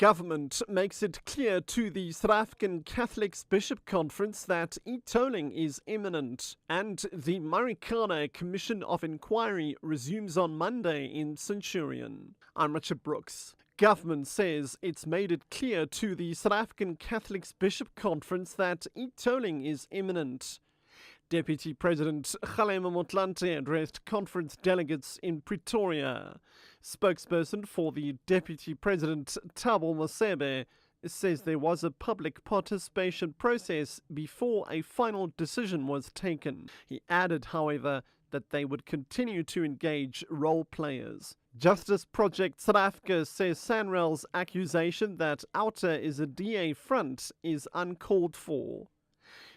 Government makes it clear to the South African Catholics Bishop Conference that e-tolling is imminent, and the Marikana Commission of Inquiry resumes on Monday in Centurion. I'm Richard Brooks. Government says it's made it clear to the South African Catholics Bishop Conference that e-tolling is imminent. Deputy President Kgalema Motlanthe addressed conference delegates in Pretoria. Spokesperson for the Deputy President, Thabo Masebe, says there was a public participation process before a final decision was taken. He added, however, that they would continue to engage role players. Justice Project South Africa says SANRAL's accusation that Outer is a DA front is uncalled for.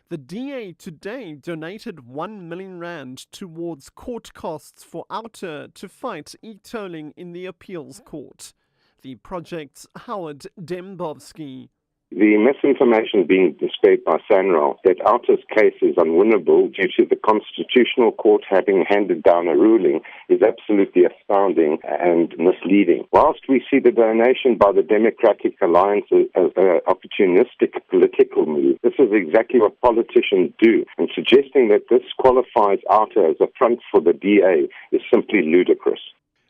The DA today donated 1 million rand towards court costs for Outer to fight e-tolling in the appeals court. The project's Howard Dembowski. The misinformation being displayed by SANRAL that Outer's case is unwinnable due to the Constitutional Court having handed down a ruling is absolutely astounding and misleading. Whilst we see the donation by the Democratic Alliance as an opportunistic political move, this is exactly what politicians do, and suggesting that this qualifies Outer as a front for the DA is simply ludicrous.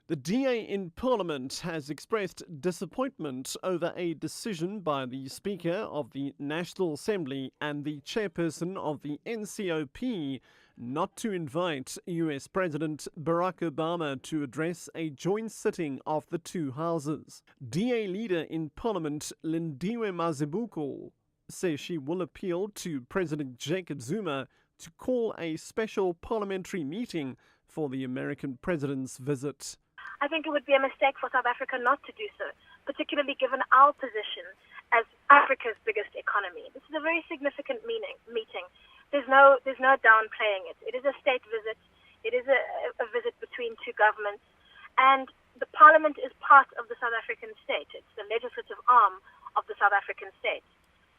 The DA in Parliament has expressed disappointment over a decision by the Speaker of the National Assembly and the chairperson of the NCOP not to invite US President Barack Obama to address a joint sitting of the two houses. DA leader in Parliament Lindiwe Mazibuko says she will appeal to President Jacob Zuma to call a special parliamentary meeting for the American president's visit. I think it would be a mistake for South Africa not to do so, particularly given our position as Africa's biggest economy. This is a very significant meeting. There's no downplaying it. It is a state visit. It is a visit between two governments. And the parliament is part of the South African state. It's the legislative arm of the South African state.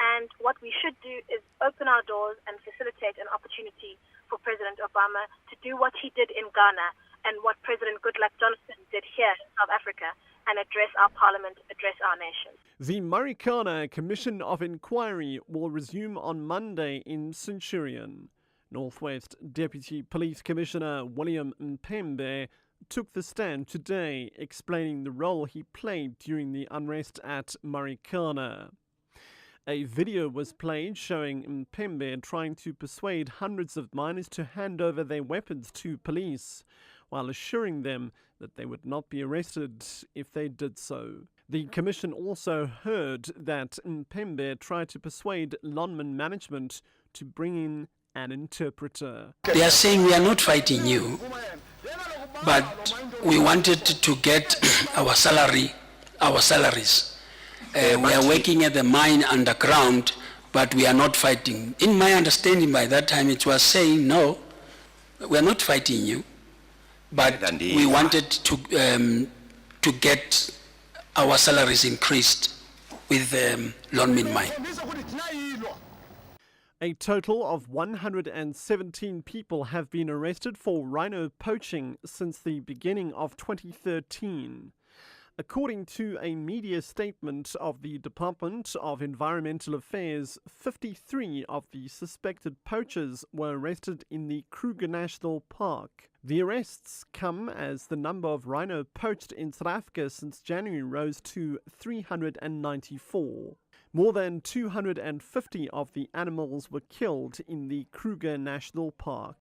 And what we should do is open our doors and facilitate an opportunity for President Obama to do what he did in Ghana and what President Goodluck Jonathan did here in South Africa and address our parliament, address our nation. The Marikana Commission of Inquiry will resume on Monday in Centurion. Northwest Deputy Police Commissioner William Mpembe took the stand today, explaining the role he played during the unrest at Marikana. A video was played showing Mpembe trying to persuade hundreds of miners to hand over their weapons to police, while assuring them that they would not be arrested if they did so. The commission also heard that Mpembe tried to persuade Lonmin management to bring in an interpreter. They are saying we are not fighting you, but we wanted to get our salaries. We are working at the mine underground, but we are not fighting. In my understanding by that time, it was saying, no, we are not fighting you, but we wanted to get our salaries increased with the Lonmin mine. A total of 117 people have been arrested for rhino poaching since the beginning of 2013. According to a media statement of the Department of Environmental Affairs, 53 of the suspected poachers were arrested in the Kruger National Park. The arrests come as the number of rhino poached in South Africa since January rose to 394. More than 250 of the animals were killed in the Kruger National Park.